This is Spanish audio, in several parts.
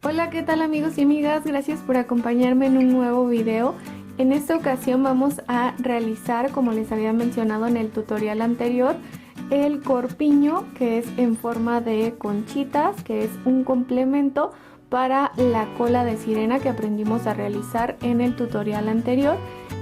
Hola, ¿qué tal amigos y amigas? Gracias por acompañarme en un nuevo video. En esta ocasión vamos a realizar, como les había mencionado en el tutorial anterior, el corpiño, que es en forma de conchitas, que es un complemento para la cola de sirena que aprendimos a realizar en el tutorial anterior.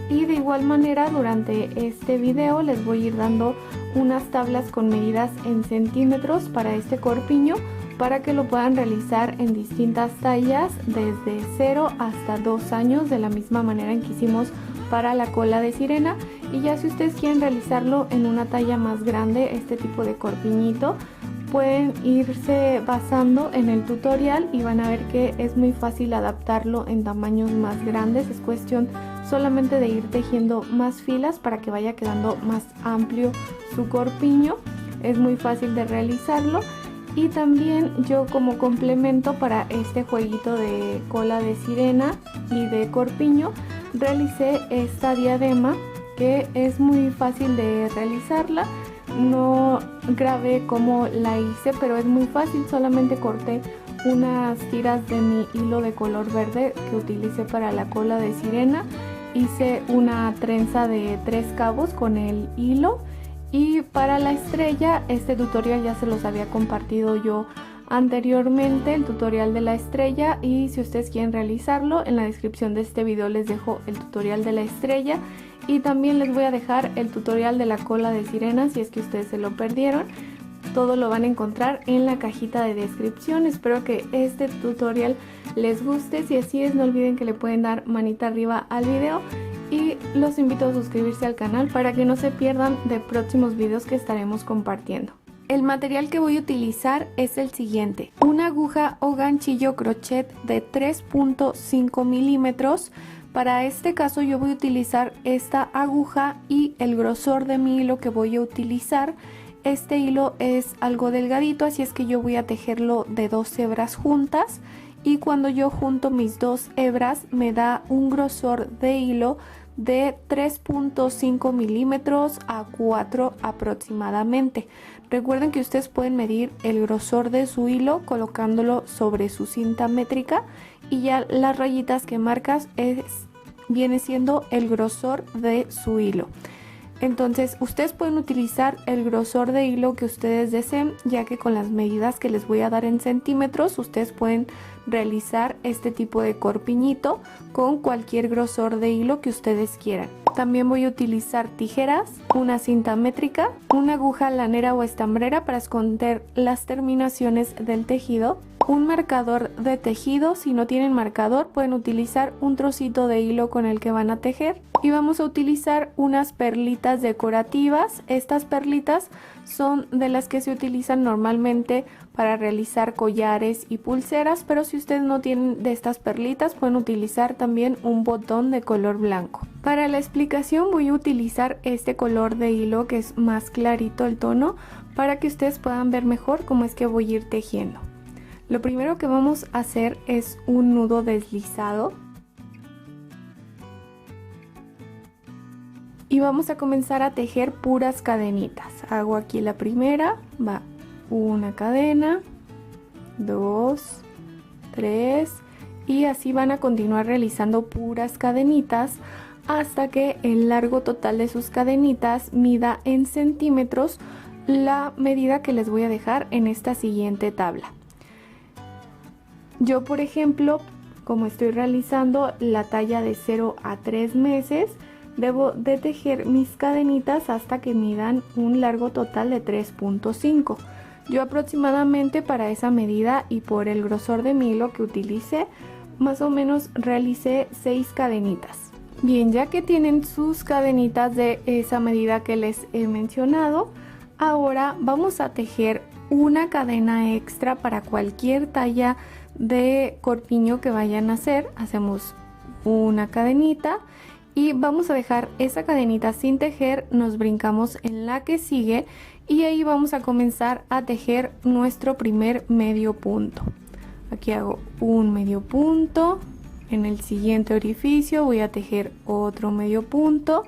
Y de igual manera durante este video les voy a ir dando unas tablas con medidas en centímetros para este corpiño, para que lo puedan realizar en distintas tallas desde 0 hasta 2 años, de la misma manera en que hicimos para la cola de sirena. Y ya si ustedes quieren realizarlo en una talla más grande, este tipo de corpiñito, pueden irse basando en el tutorial y van a ver que es muy fácil adaptarlo en tamaños más grandes. Es cuestión solamente de ir tejiendo más filas para que vaya quedando más amplio su corpiño. Es muy fácil de realizarlo. Y también yo, como complemento para este jueguito de cola de sirena y de corpiño, realicé esta diadema, que es muy fácil de realizarla. No grabé cómo la hice, pero es muy fácil. Solamente corté unas tiras de mi hilo de color verde que utilicé para la cola de sirena. Hice una trenza de 3 cabos con el hilo. Y para la estrella, este tutorial ya se los había compartido yo anteriormente, el tutorial de la estrella, y si ustedes quieren realizarlo, en la descripción de este video les dejo el tutorial de la estrella y también les voy a dejar el tutorial de la cola de sirena si es que ustedes se lo perdieron. Todo lo van a encontrar en la cajita de descripción. Espero que este tutorial les guste. Si así es, no olviden que le pueden dar manita arriba al video. Y los invito a suscribirse al canal para que no se pierdan de próximos videos que estaremos compartiendo. El material que voy a utilizar es el siguiente: una aguja o ganchillo crochet de 3.5 milímetros. Para este caso yo voy a utilizar esta aguja y el grosor de mi hilo que voy a utilizar. Este hilo es algo delgadito, así es que yo voy a tejerlo de 2 hebras juntas. Y cuando yo junto mis 2 hebras me da un grosor de hilo de 3.5 milímetros a 4 aproximadamente. Recuerden que ustedes pueden medir el grosor de su hilo colocándolo sobre su cinta métrica, y ya las rayitas que marcas viene siendo el grosor de su hilo. Entonces ustedes pueden utilizar el grosor de hilo que ustedes deseen, ya que con las medidas que les voy a dar en centímetros ustedes pueden realizar este tipo de corpiñito con cualquier grosor de hilo que ustedes quieran. También voy a utilizar tijeras, una cinta métrica, una aguja lanera o estambrera para esconder las terminaciones del tejido, un marcador de tejido. Si no tienen marcador, pueden utilizar un trocito de hilo con el que van a tejer. Y vamos a utilizar unas perlitas decorativas. Estas perlitas son de las que se utilizan normalmente para realizar collares y pulseras, pero si ustedes no tienen de estas perlitas, pueden utilizar también un botón de color blanco. Para la explicación voy a utilizar este color de hilo, que es más clarito el tono, para que ustedes puedan ver mejor cómo es que voy a ir tejiendo. Lo primero que vamos a hacer es un nudo deslizado. Y vamos a comenzar a tejer puras cadenitas. Hago aquí la primera, va una cadena, 2, 3, y así van a continuar realizando puras cadenitas hasta que el largo total de sus cadenitas mida en centímetros la medida que les voy a dejar en esta siguiente tabla. Yo, por ejemplo, como estoy realizando la talla de 0 a 3 meses, debo de tejer mis cadenitas hasta que midan un largo total de 3.5. Yo aproximadamente para esa medida y por el grosor de mi hilo que utilicé, más o menos realicé 6 cadenitas. Bien, ya que tienen sus cadenitas de esa medida que les he mencionado, ahora vamos a tejer una cadena extra para cualquier talla de corpiño que vayan a hacer. Hacemos una cadenita y vamos a dejar esa cadenita sin tejer, nos brincamos en la que sigue y ahí vamos a comenzar a tejer nuestro primer medio punto. Aquí hago un medio punto, en el siguiente orificio voy a tejer otro medio punto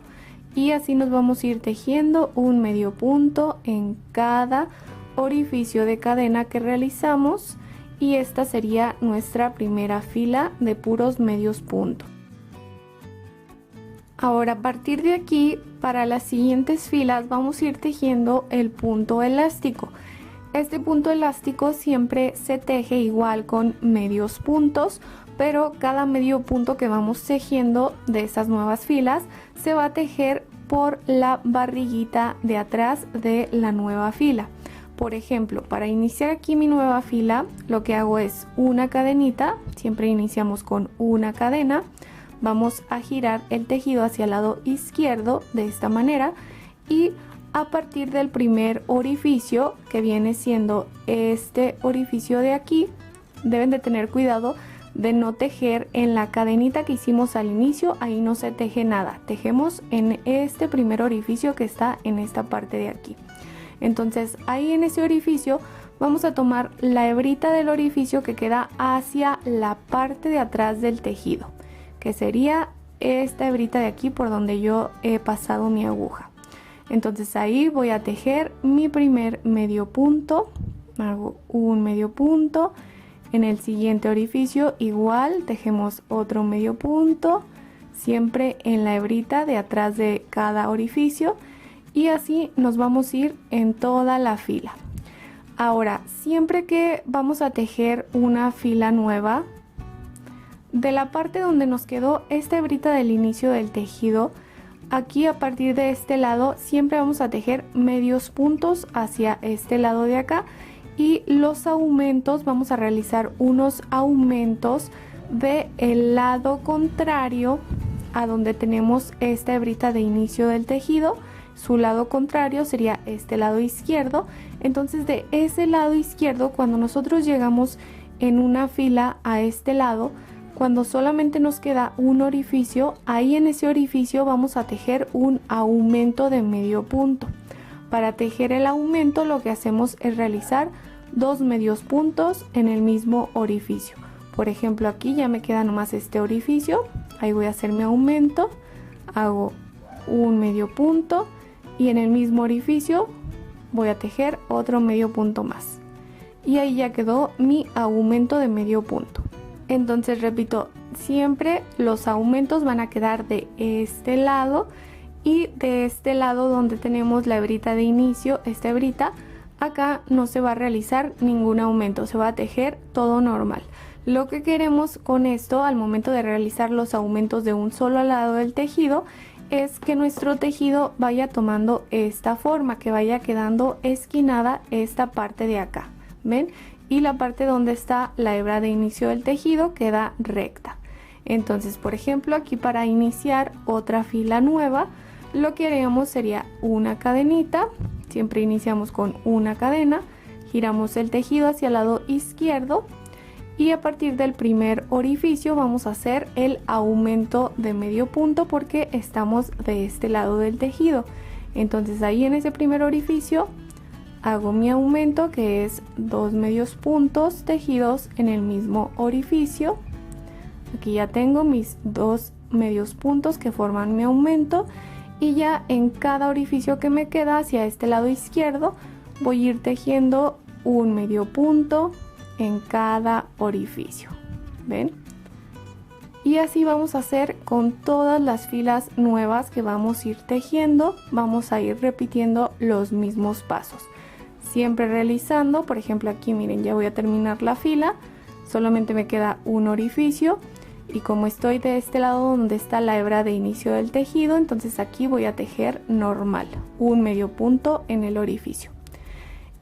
y así nos vamos a ir tejiendo un medio punto en cada orificio de cadena que realizamos, y esta sería nuestra primera fila de puros medios puntos. Ahora, a partir de aquí, para las siguientes filas vamos a ir tejiendo el punto elástico. Este punto elástico siempre se teje igual con medios puntos, pero cada medio punto que vamos tejiendo de estas nuevas filas se va a tejer por la barriguita de atrás de la nueva fila. Por ejemplo, para iniciar aquí mi nueva fila, lo que hago es una cadenita, siempre iniciamos con una cadena, vamos a girar el tejido hacia el lado izquierdo de esta manera, y a partir del primer orificio, que viene siendo este orificio de aquí, deben de tener cuidado de no tejer en la cadenita que hicimos al inicio, ahí no se teje nada, tejemos en este primer orificio que está en esta parte de aquí. Entonces ahí en ese orificio vamos a tomar la hebrita del orificio que queda hacia la parte de atrás del tejido, que sería esta hebrita de aquí por donde yo he pasado mi aguja. Entonces ahí voy a tejer mi primer medio punto, hago un medio punto, en el siguiente orificio igual tejemos otro medio punto, siempre en la hebrita de atrás de cada orificio, y así nos vamos a ir en toda la fila. Ahora, siempre que vamos a tejer una fila nueva, de la parte donde nos quedó esta hebrita del inicio del tejido, aquí a partir de este lado siempre vamos a tejer medios puntos hacia este lado de acá, y los aumentos, vamos a realizar unos aumentos del lado contrario a donde tenemos esta hebrita de inicio del tejido. Su lado contrario sería este lado izquierdo. Entonces de ese lado izquierdo, cuando nosotros llegamos en una fila a este lado, cuando solamente nos queda un orificio, ahí en ese orificio vamos a tejer un aumento de medio punto. Para tejer el aumento lo que hacemos es realizar dos medios puntos en el mismo orificio. Por ejemplo, aquí ya me queda nomás este orificio, ahí voy a hacer mi aumento, hago un medio punto y en el mismo orificio voy a tejer otro medio punto más, y ahí ya quedó mi aumento de medio punto. Entonces repito, siempre los aumentos van a quedar de este lado, y de este lado donde tenemos la hebrita de inicio, esta hebrita, acá no se va a realizar ningún aumento, se va a tejer todo normal. Lo que queremos con esto al momento de realizar los aumentos de un solo lado del tejido es que nuestro tejido vaya tomando esta forma, que vaya quedando esquinada esta parte de acá, ¿ven? Y la parte donde está la hebra de inicio del tejido queda recta. Entonces, por ejemplo, aquí para iniciar otra fila nueva, lo que haríamos sería una cadenita, siempre iniciamos con una cadena, giramos el tejido hacia el lado izquierdo, y a partir del primer orificio vamos a hacer el aumento de medio punto porque estamos de este lado del tejido. Entonces ahí en ese primer orificio hago mi aumento, que es dos medios puntos tejidos en el mismo orificio. Aquí ya tengo mis dos medios puntos que forman mi aumento, y ya en cada orificio que me queda hacia este lado izquierdo voy a ir tejiendo un medio punto en cada orificio, ¿ven? Y así vamos a hacer con todas las filas nuevas que vamos a ir tejiendo. Vamos a ir repitiendo los mismos pasos, siempre realizando, por ejemplo aquí miren, ya voy a terminar la fila, solamente me queda un orificio, y como estoy de este lado donde está la hebra de inicio del tejido, entonces aquí voy a tejer normal, un medio punto en el orificio,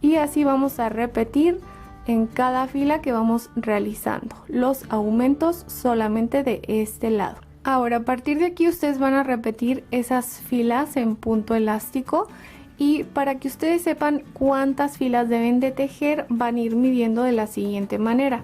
y así vamos a repetir en cada fila que vamos realizando los aumentos solamente de este lado. Ahora, a partir de aquí ustedes van a repetir esas filas en punto elástico, y para que ustedes sepan cuántas filas deben de tejer, van a ir midiendo de la siguiente manera.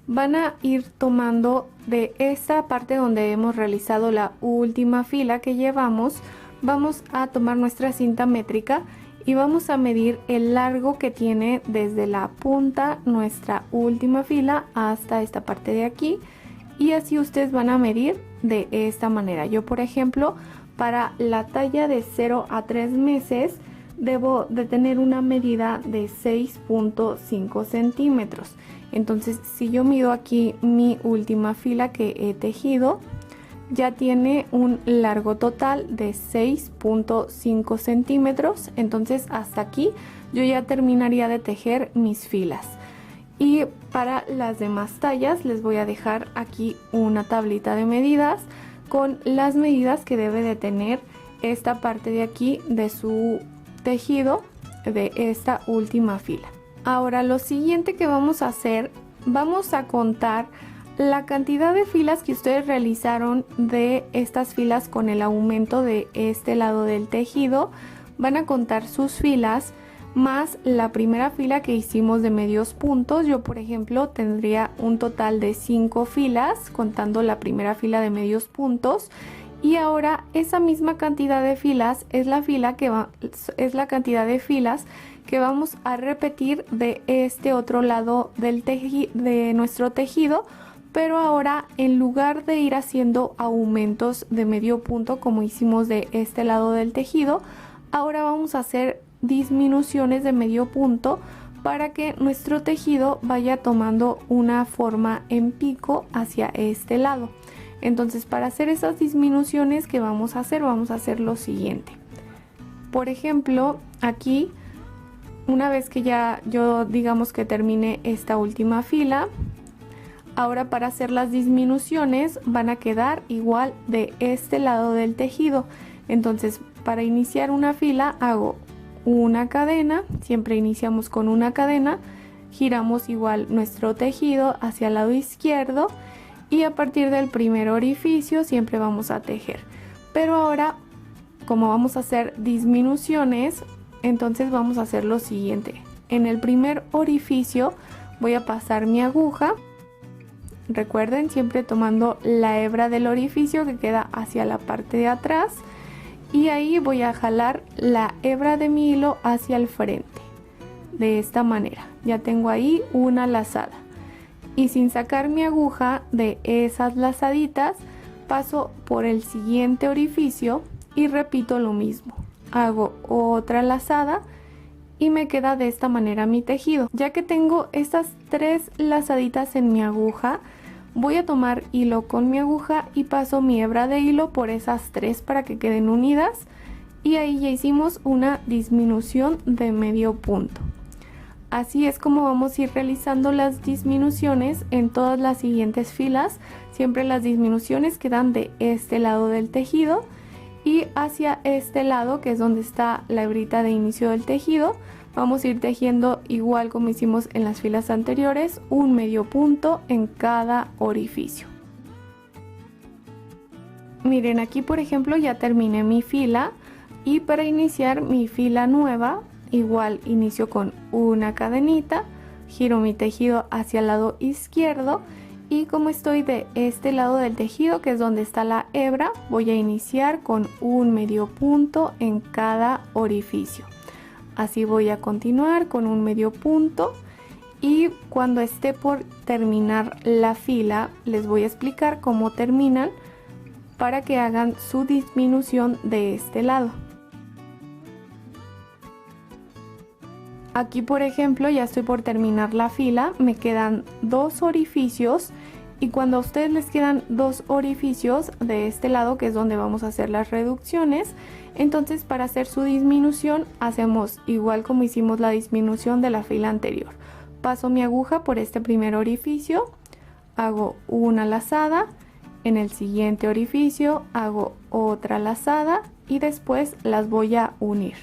Van a ir tomando de esta parte donde hemos realizado la última fila que llevamos, vamos a tomar nuestra cinta métrica y vamos a medir el largo que tiene desde la punta nuestra última fila hasta esta parte de aquí, y así ustedes van a medir de esta manera. Yo por ejemplo para la talla de 0 a 3 meses debo de tener una medida de 6.5 centímetros. Entonces, si yo mido aquí mi última fila que he tejido, ya tiene un largo total de 6.5 centímetros. Entonces, hasta aquí yo ya terminaría de tejer mis filas. Y para las demás tallas les voy a dejar aquí una tablita de medidas con las medidas que debe de tener esta parte de aquí de su tejido de esta última fila. Ahora lo siguiente que vamos a hacer, vamos a contar la cantidad de filas que ustedes realizaron de estas filas con el aumento de este lado del tejido. Van a contar sus filas más la primera fila que hicimos de medios puntos. Yo, por ejemplo, tendría un total de 5 filas contando la primera fila de medios puntos. Y ahora esa misma cantidad de filas es la cantidad de filas que vamos a repetir de este otro lado de nuestro tejido, pero ahora en lugar de ir haciendo aumentos de medio punto como hicimos de este lado del tejido, ahora vamos a hacer disminuciones de medio punto para que nuestro tejido vaya tomando una forma en pico hacia este lado. Entonces, para hacer esas disminuciones que vamos a hacer lo siguiente. Por ejemplo, aquí, una vez que ya yo digamos que termine esta última fila, ahora para hacer las disminuciones van a quedar igual de este lado del tejido. Entonces, para iniciar una fila hago una cadena, siempre iniciamos con una cadena, giramos igual nuestro tejido hacia el lado izquierdo y a partir del primer orificio siempre vamos a tejer. Pero ahora, como vamos a hacer disminuciones, entonces vamos a hacer lo siguiente. En el primer orificio voy a pasar mi aguja, recuerden siempre tomando la hebra del orificio que queda hacia la parte de atrás, y ahí voy a jalar la hebra de mi hilo hacia el frente de esta manera. Ya tengo ahí una lazada y sin sacar mi aguja de esas lazaditas paso por el siguiente orificio y repito lo mismo. Hago otra lazada y me queda de esta manera mi tejido. Ya que tengo estas 3 lazaditas en mi aguja, voy a tomar hilo con mi aguja y paso mi hebra de hilo por esas 3 para que queden unidas, y ahí ya hicimos una disminución de medio punto. Así es como vamos a ir realizando las disminuciones en todas las siguientes filas. Siempre las disminuciones quedan de este lado del tejido y hacia este lado, que es donde está la hebrita de inicio del tejido, vamos a ir tejiendo igual como hicimos en las filas anteriores, un medio punto en cada orificio. Miren, aquí por ejemplo ya terminé mi fila, y para iniciar mi fila nueva igual inicio con una cadenita, giro mi tejido hacia el lado izquierdo y como estoy de este lado del tejido, que es donde está la hebra, voy a iniciar con un medio punto en cada orificio. Así voy a continuar con un medio punto, y cuando esté por terminar la fila les voy a explicar cómo terminan para que hagan su disminución de este lado. Aquí por ejemplo ya estoy por terminar la fila, me quedan 2 orificios, y cuando a ustedes les quedan 2 orificios de este lado, que es donde vamos a hacer las reducciones, entonces para hacer su disminución hacemos igual como hicimos la disminución de la fila anterior. Paso mi aguja por este primer orificio, hago una lazada, en el siguiente orificio hago otra lazada y después las voy a unir.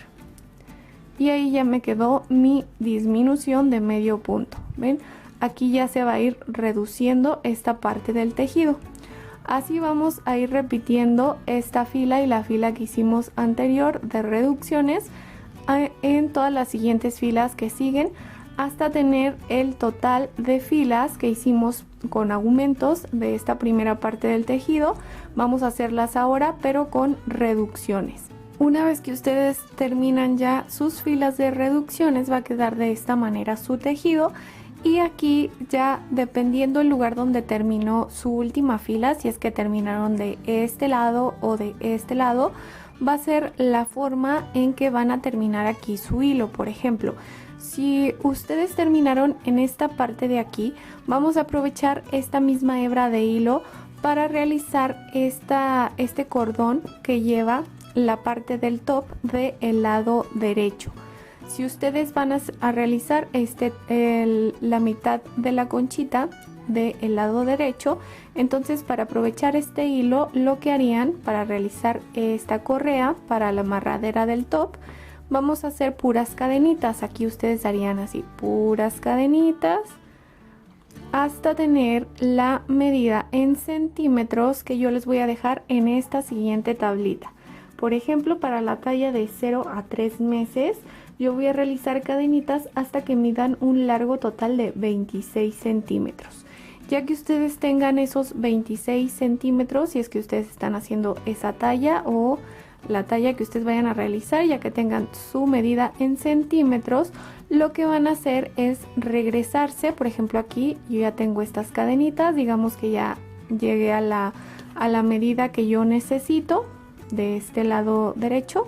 Y ahí ya me quedó mi disminución de medio punto. ¿Ven? Aquí ya se va a ir reduciendo esta parte del tejido. Así vamos a ir repitiendo esta fila y la fila que hicimos anterior de reducciones en todas las siguientes filas que siguen, hasta tener el total de filas que hicimos con aumentos de esta primera parte del tejido. Vamos a hacerlas ahora, pero con reducciones. Una vez que ustedes terminan ya sus filas de reducciones, va a quedar de esta manera su tejido, Y aquí ya dependiendo el lugar donde terminó su última fila, si es que terminaron de este lado o de este lado, va a ser la forma en que van a terminar aquí su hilo. Por ejemplo, si ustedes terminaron en esta parte de aquí, vamos a aprovechar esta misma hebra de hilo para realizar este cordón que lleva la parte del top del lado derecho. Si ustedes van a realizar la mitad de la conchita del lado derecho, entonces para aprovechar este hilo, lo que harían para realizar esta correa para la amarradera del top, vamos a hacer puras cadenitas. Aquí ustedes harían así, puras cadenitas, hasta tener la medida en centímetros que yo les voy a dejar en esta siguiente tablita. Por ejemplo, para la talla de 0 a 3 meses, yo voy a realizar cadenitas hasta que midan un largo total de 26 centímetros. Ya que ustedes tengan esos 26 centímetros, si es que ustedes están haciendo esa talla o la talla que ustedes vayan a realizar, ya que tengan su medida en centímetros, lo que van a hacer es regresarse. Por ejemplo, aquí yo ya tengo estas cadenitas, digamos que ya llegué a la medida que yo necesito de este lado derecho,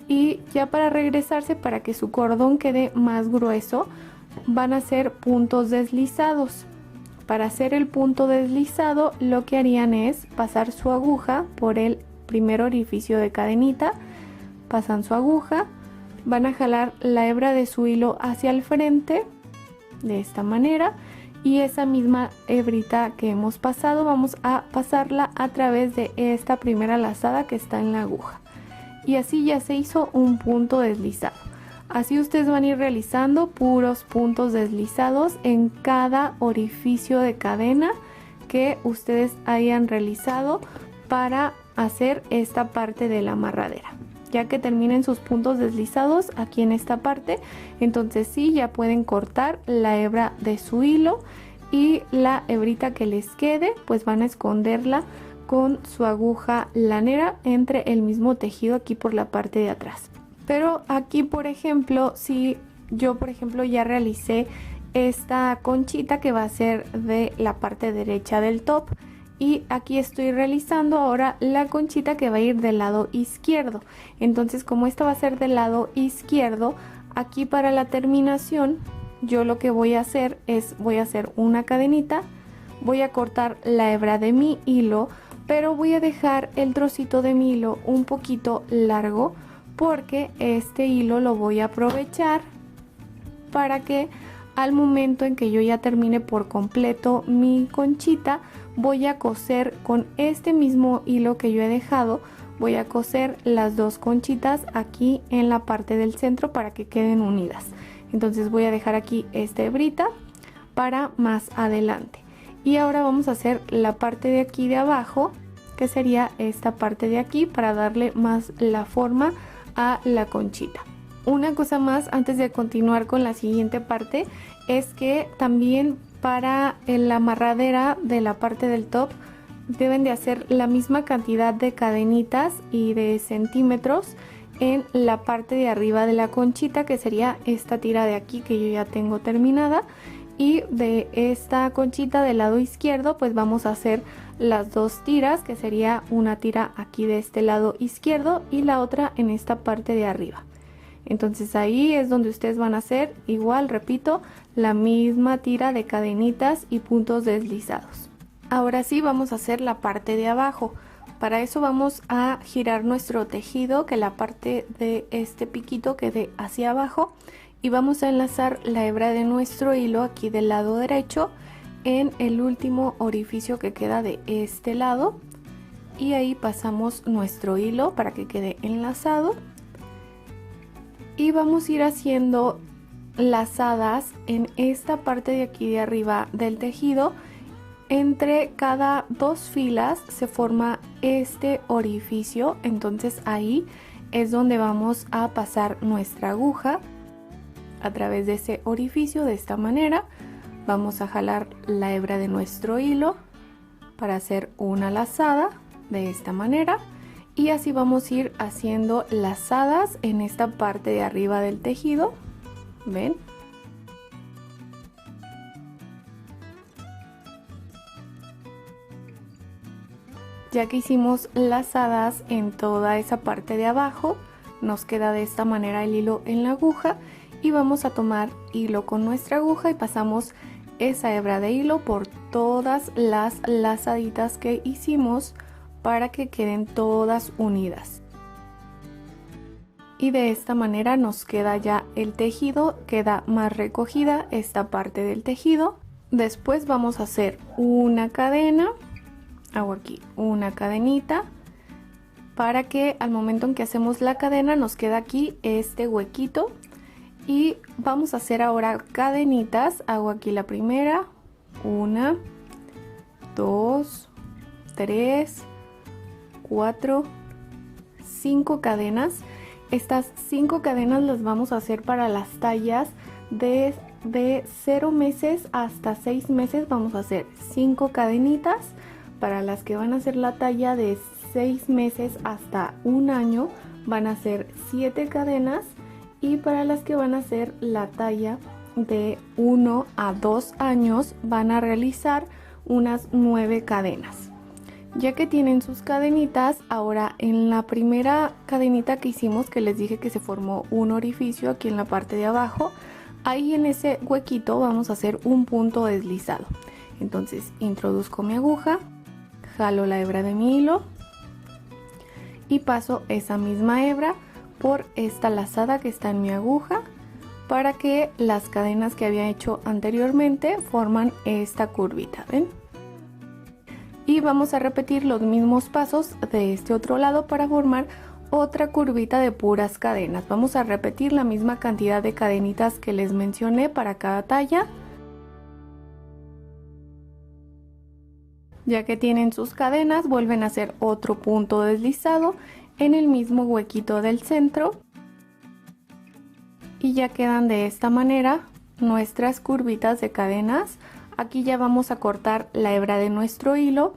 y ya para regresarse, para que su cordón quede más grueso, van a hacer puntos deslizados. Para hacer el punto deslizado, lo que harían es pasar su aguja por el primer orificio de cadenita, pasan su aguja, van a jalar la hebra de su hilo hacia el frente de esta manera, y esa misma hebrita que hemos pasado vamos a pasarla a través de esta primera lazada que está en la aguja, y así ya se hizo un punto deslizado. Así ustedes van a ir realizando puros puntos deslizados en cada orificio de cadena que ustedes hayan realizado para hacer esta parte de la amarradera. Ya que terminen sus puntos deslizados aquí en esta parte, entonces sí, ya pueden cortar la hebra de su hilo, y la hebrita que les quede pues van a esconderla con su aguja lanera entre el mismo tejido aquí por la parte de atrás. Pero aquí, por ejemplo, si yo ya realicé esta conchita que va a ser de la parte derecha del top, y aquí estoy realizando ahora la conchita que va a ir del lado izquierdo. Entonces, como esta va a ser del lado izquierdo, aquí para la terminación yo lo que voy a hacer es una cadenita, voy a cortar la hebra de mi hilo, pero voy a dejar el trocito de mi hilo un poquito largo, porque este hilo lo voy a aprovechar para que al momento en que yo ya termine por completo mi conchita, voy a coser con este mismo hilo que yo he dejado, voy a coser las dos conchitas aquí en la parte del centro para que queden unidas. Entonces voy a dejar aquí esta hebrita para más adelante. Y ahora vamos a hacer la parte de aquí de abajo, que sería esta parte de aquí, para darle más la forma a la conchita. Una cosa más antes de continuar con la siguiente parte es que también para la amarradera de la parte del top deben de hacer la misma cantidad de cadenitas y de centímetros en la parte de arriba de la conchita, que sería esta tira de aquí que yo ya tengo terminada, y de esta conchita del lado izquierdo pues vamos a hacer las dos tiras, que sería una tira aquí de este lado izquierdo y la otra en esta parte de arriba. Entonces ahí es donde ustedes van a hacer igual, repito, la misma tira de cadenitas y puntos deslizados. Ahora sí vamos a hacer la parte de abajo. Para eso vamos a girar nuestro tejido, que la parte de este piquito quede hacia abajo, y vamos a enlazar la hebra de nuestro hilo aquí del lado derecho en el último orificio que queda de este lado, y ahí pasamos nuestro hilo para que quede enlazado, y vamos a ir haciendo lazadas en esta parte de aquí de arriba del tejido. Entre cada dos filas se forma este orificio, entonces ahí es donde vamos a pasar nuestra aguja a través de ese orificio. De esta manera vamos a jalar la hebra de nuestro hilo para hacer una lazada de esta manera, y así vamos a ir haciendo lazadas en esta parte de arriba del tejido, ¿ven? Ya que hicimos lazadas en toda esa parte de abajo, nos queda de esta manera el hilo en la aguja y vamos a tomar hilo con nuestra aguja y pasamos esa hebra de hilo por todas las lazaditas que hicimos para que queden todas unidas. Y de esta manera nos queda ya el tejido, queda más recogida esta parte del tejido. Después vamos a hacer una cadena, hago aquí una cadenita para que al momento en que hacemos la cadena nos queda aquí este huequito. Y vamos a hacer ahora cadenitas, hago aquí la primera, 1, 2, 3, 4, 5 cadenas. Estas 5 cadenas las vamos a hacer para las tallas de 0 meses hasta 6 meses. Vamos a hacer 5 cadenitas. Para las que van a hacer la talla de 6 meses hasta 1 año van a ser 7 cadenas. Y para las que van a hacer la talla de 1 a 2 años van a realizar unas 9 cadenas. Ya que tienen sus cadenitas, ahora en la primera cadenita que hicimos, que les dije que se formó un orificio aquí en la parte de abajo, ahí en ese huequito vamos a hacer un punto deslizado. Entonces introduzco mi aguja, jalo la hebra de mi hilo y paso esa misma hebra por esta lazada que está en mi aguja para que las cadenas que había hecho anteriormente forman esta curvita, ¿ven? Y vamos a repetir los mismos pasos de este otro lado para formar otra curvita de puras cadenas. Vamos a repetir la misma cantidad de cadenitas que les mencioné para cada talla. Ya que tienen sus cadenas, vuelven a hacer otro punto deslizado en el mismo huequito del centro. Y ya quedan de esta manera nuestras curvitas de cadenas. Aquí ya vamos a cortar la hebra de nuestro hilo.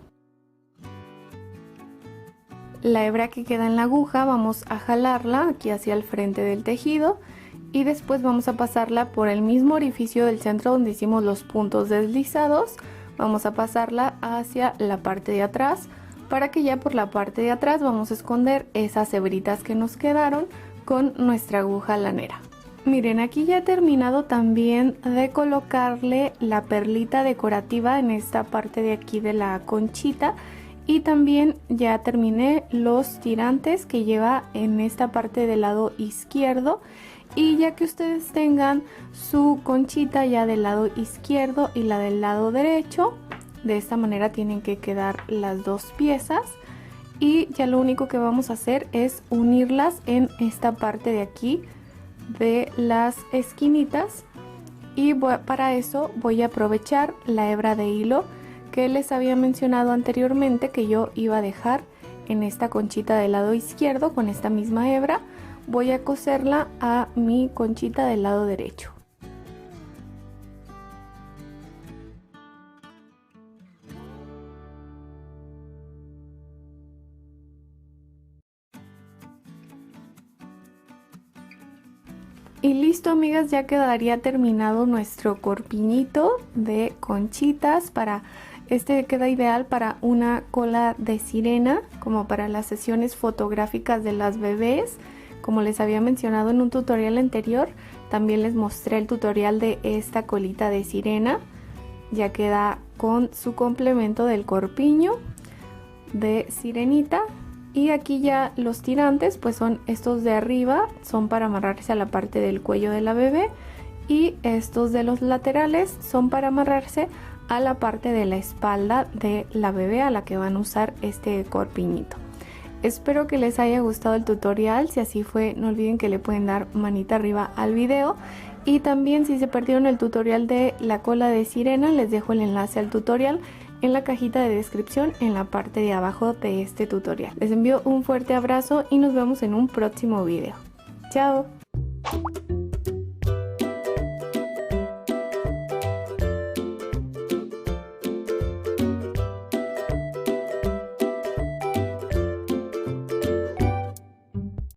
La hebra que queda en la aguja vamos a jalarla aquí hacia el frente del tejido y después vamos a pasarla por el mismo orificio del centro donde hicimos los puntos deslizados. Vamos a pasarla hacia la parte de atrás para que ya por la parte de atrás vamos a esconder esas hebritas que nos quedaron con nuestra aguja lanera. Miren, aquí ya he terminado también de colocarle la perlita decorativa en esta parte de aquí de la conchita y también ya terminé los tirantes que lleva en esta parte del lado izquierdo. Y ya que ustedes tengan su conchita ya del lado izquierdo y la del lado derecho, de esta manera tienen que quedar las dos piezas. Y ya lo único que vamos a hacer es unirlas en esta parte de aquí de las esquinitas y para eso voy a aprovechar la hebra de hilo que les había mencionado anteriormente que yo iba a dejar en esta conchita del lado izquierdo. Con esta misma hebra voy a coserla a mi conchita del lado derecho. Y listo, amigas, ya quedaría terminado nuestro corpiñito de conchitas. Este queda ideal para una cola de sirena, como para las sesiones fotográficas de las bebés. Como les había mencionado en un tutorial anterior, también les mostré el tutorial de esta colita de sirena. Ya queda con su complemento del corpiño de sirenita. Y aquí ya los tirantes pues son estos de arriba, son para amarrarse a la parte del cuello de la bebé. Y estos de los laterales son para amarrarse a la parte de la espalda de la bebé a la que van a usar este corpiñito. Espero que les haya gustado el tutorial. Si así fue, no olviden que le pueden dar manita arriba al video. Y también si se perdieron el tutorial de la cola de sirena, les dejo el enlace al tutorial en la cajita de descripción en la parte de abajo de este tutorial. Les envío un fuerte abrazo y nos vemos en un próximo video. ¡Chao!